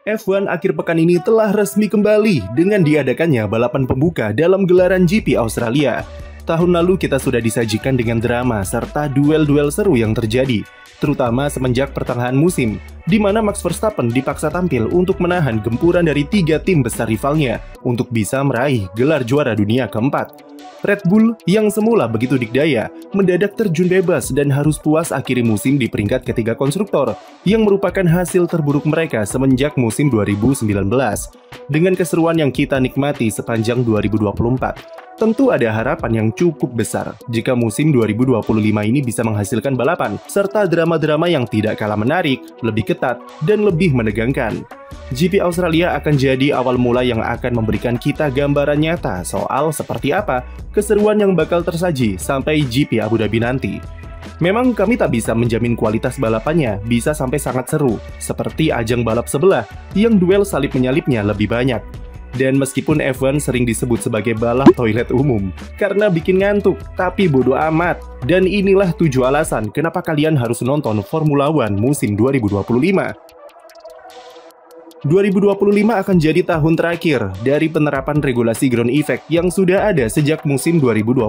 F1 akhir pekan ini telah resmi kembali dengan diadakannya balapan pembuka dalam gelaran GP Australia. Tahun lalu kita sudah disajikan dengan drama serta duel-duel seru yang terjadi, terutama semenjak pertengahan musim, di mana Max Verstappen dipaksa tampil untuk menahan gempuran dari 3 tim besar rivalnya untuk bisa meraih gelar juara dunia keempat. Red Bull yang semula begitu dikdaya, mendadak terjun bebas dan harus puas akhiri musim di peringkat ketiga konstruktor, yang merupakan hasil terburuk mereka semenjak musim 2019. Dengan keseruan yang kita nikmati sepanjang 2024, tentu ada harapan yang cukup besar jika musim 2025 ini bisa menghasilkan balapan, serta drama-drama yang tidak kalah menarik, lebih ketat, dan lebih menegangkan. GP Australia akan jadi awal mula yang akan memberikan kita gambaran nyata soal seperti apa keseruan yang bakal tersaji sampai GP Abu Dhabi nanti. Memang kami tak bisa menjamin kualitas balapannya bisa sampai sangat seru, seperti ajang balap sebelah yang duel salip-menyalipnya lebih banyak. Dan meskipun F1 sering disebut sebagai balap toilet umum karena bikin ngantuk, tapi bodo amat. Dan inilah 7 alasan kenapa kalian harus nonton Formula One musim 2025. 2025 akan jadi tahun terakhir dari penerapan regulasi ground effect yang sudah ada sejak musim 2022.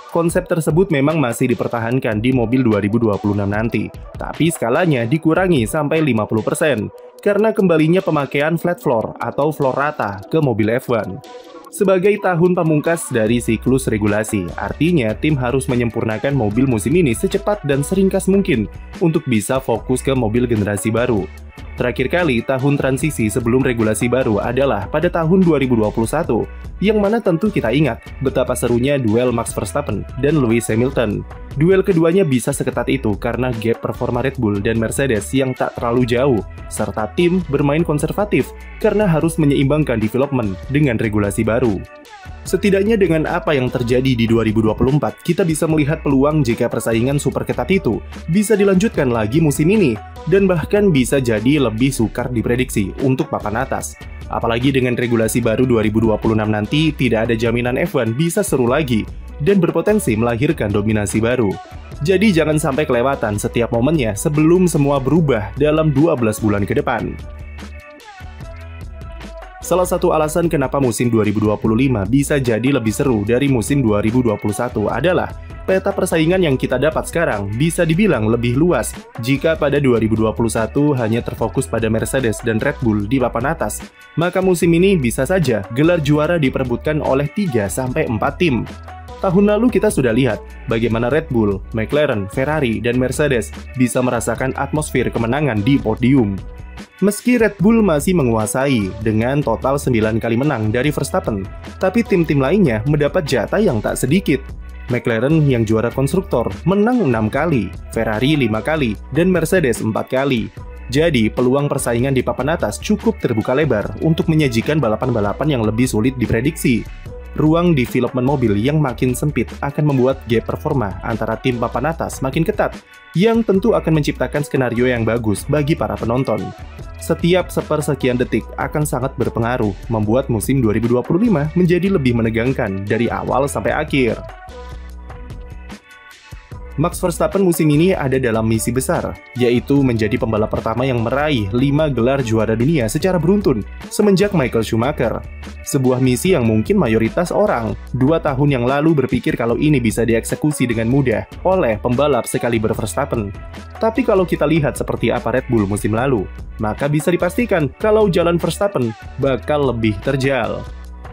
Konsep tersebut memang masih dipertahankan di mobil 2026 nanti, tapi skalanya dikurangi sampai 50% karena kembalinya pemakaian flat floor atau floor rata ke mobil F1. Sebagai tahun pamungkas dari siklus regulasi, artinya tim harus menyempurnakan mobil musim ini secepat dan seringkas mungkin untuk bisa fokus ke mobil generasi baru. Terakhir kali tahun transisi sebelum regulasi baru adalah pada tahun 2021, yang mana tentu kita ingat betapa serunya duel Max Verstappen dan Lewis Hamilton. Duel keduanya bisa seketat itu karena gap performa Red Bull dan Mercedes yang tak terlalu jauh, serta tim bermain konservatif karena harus menyeimbangkan development dengan regulasi baru. Setidaknya dengan apa yang terjadi di 2024, kita bisa melihat peluang jika persaingan super ketat itu bisa dilanjutkan lagi musim ini, dan bahkan bisa jadi lebih sukar diprediksi untuk papan atas. Apalagi dengan regulasi baru 2026 nanti, tidak ada jaminan F1 bisa seru lagi, dan berpotensi melahirkan dominasi baru. Jadi jangan sampai kelewatan setiap momennya sebelum semua berubah dalam 12 bulan ke depan. Salah satu alasan kenapa musim 2025 bisa jadi lebih seru dari musim 2021 adalah peta persaingan yang kita dapat sekarang bisa dibilang lebih luas jika pada 2021 hanya terfokus pada Mercedes dan Red Bull di papan atas, maka musim ini bisa saja gelar juara diperebutkan oleh 3-4 tim. Tahun lalu kita sudah lihat bagaimana Red Bull, McLaren, Ferrari, dan Mercedes bisa merasakan atmosfer kemenangan di podium. Meski Red Bull masih menguasai dengan total 9 kali menang dari Verstappen, tapi tim-tim lainnya mendapat jatah yang tak sedikit. McLaren yang juara konstruktor menang 6 kali, Ferrari 5 kali, dan Mercedes 4 kali. Jadi, peluang persaingan di papan atas cukup terbuka lebar untuk menyajikan balapan-balapan yang lebih sulit diprediksi. Ruang development mobil yang makin sempit akan membuat gap performa antara tim papan atas makin ketat, yang tentu akan menciptakan skenario yang bagus bagi para penonton. Setiap sepersekian detik akan sangat berpengaruh, membuat musim 2025 menjadi lebih menegangkan dari awal sampai akhir. Max Verstappen musim ini ada dalam misi besar, yaitu menjadi pembalap pertama yang meraih 5 gelar juara dunia secara beruntun semenjak Michael Schumacher. Sebuah misi yang mungkin mayoritas orang 2 tahun yang lalu berpikir kalau ini bisa dieksekusi dengan mudah oleh pembalap sekaliber Verstappen. Tapi kalau kita lihat seperti apa Red Bull musim lalu, maka bisa dipastikan kalau jalan Verstappen bakal lebih terjal.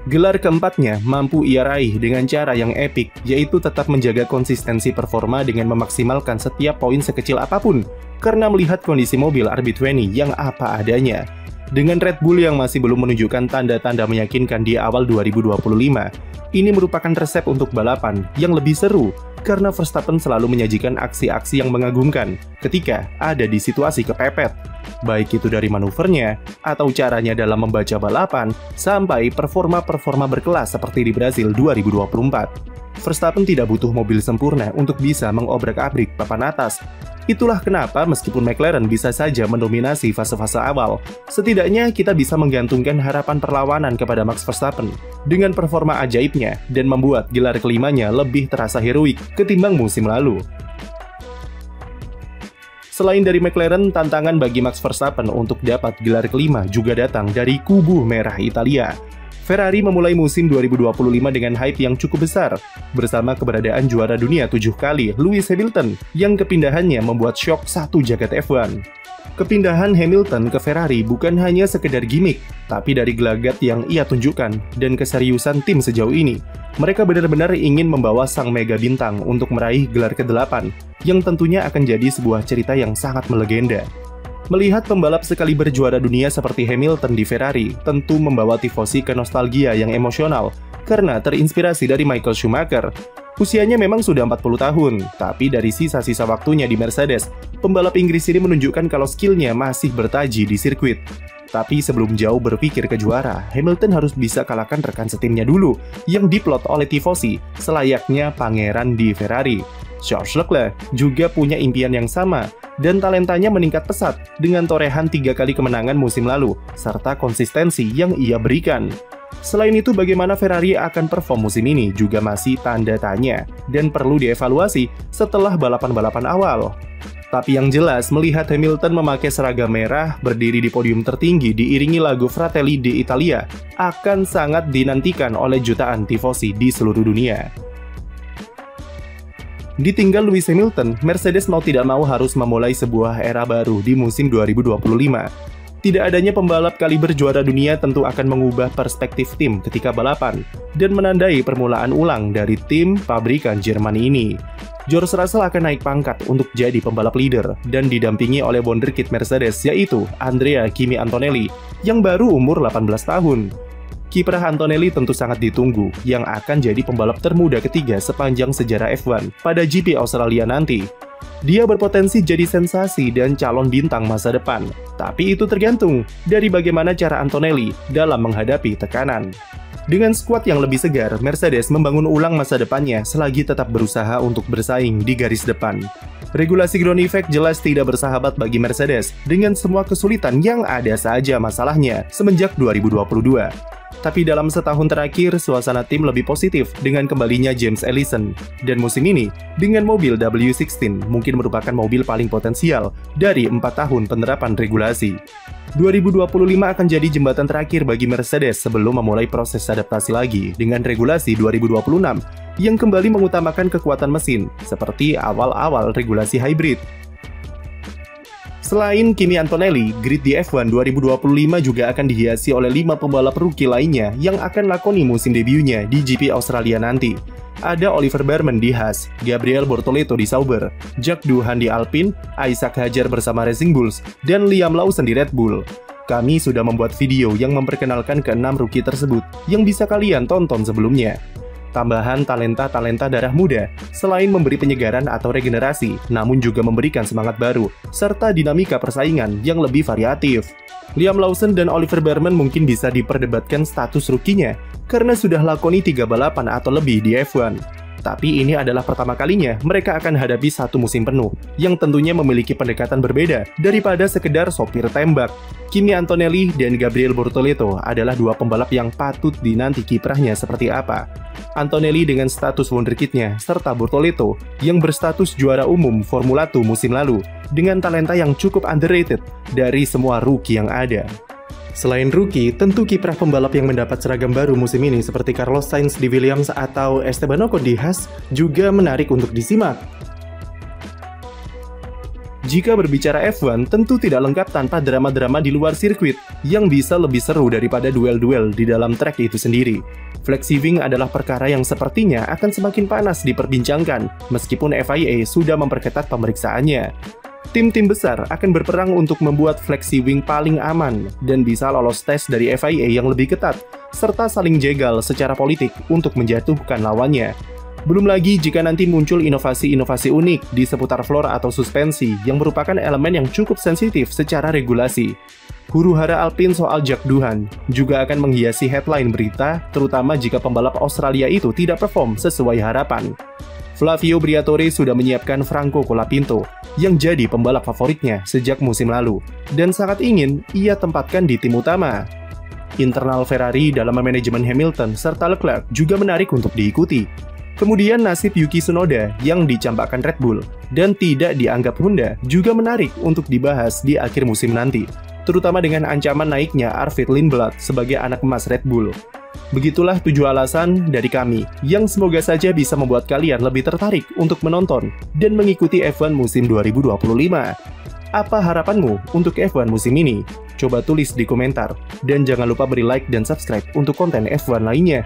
Gelar keempatnya mampu ia raih dengan cara yang epik, yaitu tetap menjaga konsistensi performa dengan memaksimalkan setiap poin sekecil apapun, karena melihat kondisi mobil RB20 yang apa adanya. Dengan Red Bull yang masih belum menunjukkan tanda-tanda meyakinkan di awal 2025, ini merupakan resep untuk balapan yang lebih seru, karena Verstappen selalu menyajikan aksi-aksi yang mengagumkan ketika ada di situasi kepepet. Baik itu dari manuvernya, atau caranya dalam membaca balapan, sampai performa-performa berkelas seperti di Brasil 2024. Verstappen tidak butuh mobil sempurna untuk bisa mengobrak-abrik papan atas. Itulah kenapa meskipun McLaren bisa saja mendominasi fase-fase awal, setidaknya kita bisa menggantungkan harapan perlawanan kepada Max Verstappen dengan performa ajaibnya dan membuat gelar kelimanya lebih terasa heroik ketimbang musim lalu. Selain dari McLaren, tantangan bagi Max Verstappen untuk dapat gelar kelima juga datang dari kubu merah Italia. Ferrari memulai musim 2025 dengan hype yang cukup besar, bersama keberadaan juara dunia 7 kali Lewis Hamilton yang kepindahannya membuat syok satu jagat F1. Kepindahan Hamilton ke Ferrari bukan hanya sekedar gimmick, tapi dari gelagat yang ia tunjukkan dan keseriusan tim sejauh ini, mereka benar-benar ingin membawa sang mega bintang untuk meraih gelar ke-8, yang tentunya akan jadi sebuah cerita yang sangat melegenda. Melihat pembalap sekali berjuara dunia seperti Hamilton di Ferrari tentu membawa tifosi ke nostalgia yang emosional karena terinspirasi dari Michael Schumacher. Usianya memang sudah 40 tahun, tapi dari sisa-sisa waktunya di Mercedes, pembalap Inggris ini menunjukkan kalau skillnya masih bertaji di sirkuit. Tapi sebelum jauh berpikir ke juara, Hamilton harus bisa kalahkan rekan setimnya dulu yang diplot oleh tifosi selayaknya pangeran di Ferrari. Charles Leclerc juga punya impian yang sama, dan talentanya meningkat pesat dengan torehan 3 kali kemenangan musim lalu, serta konsistensi yang ia berikan. Selain itu, bagaimana Ferrari akan perform musim ini juga masih tanda tanya dan perlu dievaluasi setelah balapan-balapan awal. Tapi yang jelas, melihat Hamilton memakai seragam merah berdiri di podium tertinggi diiringi lagu Fratelli d'Italia akan sangat dinantikan oleh jutaan tifosi di seluruh dunia. Ditinggal Lewis Hamilton, Mercedes mau tidak mau harus memulai sebuah era baru di musim 2025. Tidak adanya pembalap kaliber juara dunia tentu akan mengubah perspektif tim ketika balapan dan menandai permulaan ulang dari tim pabrikan Jerman ini. George Russell akan naik pangkat untuk jadi pembalap leader dan didampingi oleh wonderkid Mercedes yaitu Andrea Kimi Antonelli yang baru umur 18 tahun. Kiprah Antonelli tentu sangat ditunggu yang akan jadi pembalap termuda ketiga sepanjang sejarah F1 pada GP Australia nanti. Dia berpotensi jadi sensasi dan calon bintang masa depan, tapi itu tergantung dari bagaimana cara Antonelli dalam menghadapi tekanan. Dengan skuad yang lebih segar, Mercedes membangun ulang masa depannya selagi tetap berusaha untuk bersaing di garis depan. Regulasi ground effect jelas tidak bersahabat bagi Mercedes dengan semua kesulitan yang ada saja masalahnya semenjak 2022. Tapi dalam setahun terakhir, suasana tim lebih positif dengan kembalinya James Allison. Dan musim ini, dengan mobil W16 mungkin merupakan mobil paling potensial dari 4 tahun penerapan regulasi. 2025 akan jadi jembatan terakhir bagi Mercedes sebelum memulai proses adaptasi lagi dengan regulasi 2026 yang kembali mengutamakan kekuatan mesin, seperti awal-awal regulasi hybrid. Selain Kimi Antonelli, grid di F1 2025 juga akan dihiasi oleh 5 pembalap rookie lainnya yang akan lakoni musim debutnya di GP Australia nanti. Ada Oliver Bearman di Haas, Gabriel Bortoleto di Sauber, Jack Doohan di Alpine, Isaac Hadjar bersama Racing Bulls, dan Liam Lawson di Red Bull. Kami sudah membuat video yang memperkenalkan ke-6 rookie tersebut yang bisa kalian tonton sebelumnya. Tambahan talenta-talenta darah muda, selain memberi penyegaran atau regenerasi, namun juga memberikan semangat baru, serta dinamika persaingan yang lebih variatif. Liam Lawson dan Oliver Bearman mungkin bisa diperdebatkan status rookie-nya, karena sudah lakoni 3 balapan atau lebih di F1. Tapi ini adalah pertama kalinya mereka akan hadapi satu musim penuh, yang tentunya memiliki pendekatan berbeda daripada sekedar sopir tembak. Kimi Antonelli dan Gabriel Bortoleto adalah 2 pembalap yang patut dinanti kiprahnya seperti apa. Antonelli dengan status wonderkid-nya, serta Bortoleto yang berstatus juara umum Formula 2 musim lalu, dengan talenta yang cukup underrated dari semua rookie yang ada. Selain rookie, tentu kiprah pembalap yang mendapat seragam baru musim ini seperti Carlos Sainz di Williams atau Esteban Ocon di Haas juga menarik untuk disimak. Jika berbicara F1, tentu tidak lengkap tanpa drama-drama di luar sirkuit yang bisa lebih seru daripada duel-duel di dalam track itu sendiri. Flexi-wing adalah perkara yang sepertinya akan semakin panas diperbincangkan meskipun FIA sudah memperketat pemeriksaannya. Tim-tim besar akan berperang untuk membuat flexi-wing paling aman dan bisa lolos tes dari FIA yang lebih ketat, serta saling jegal secara politik untuk menjatuhkan lawannya. Belum lagi jika nanti muncul inovasi-inovasi unik di seputar floor atau suspensi yang merupakan elemen yang cukup sensitif secara regulasi. Huru-hara Alpine soal Jack Doohan juga akan menghiasi headline berita, terutama jika pembalap Australia itu tidak perform sesuai harapan. Flavio Briatore sudah menyiapkan Franco Colapinto yang jadi pembalap favoritnya sejak musim lalu dan sangat ingin ia tempatkan di tim utama. Internal Ferrari dalam manajemen Hamilton serta Leclerc juga menarik untuk diikuti. Kemudian nasib Yuki Tsunoda yang dicampakkan Red Bull dan tidak dianggap Honda juga menarik untuk dibahas di akhir musim nanti, terutama dengan ancaman naiknya Arvid Lindblad sebagai anak emas Red Bull. Begitulah 7 alasan dari kami yang semoga saja bisa membuat kalian lebih tertarik untuk menonton dan mengikuti F1 musim 2025. Apa harapanmu untuk F1 musim ini? Coba tulis di komentar, dan jangan lupa beri like dan subscribe untuk konten F1 lainnya.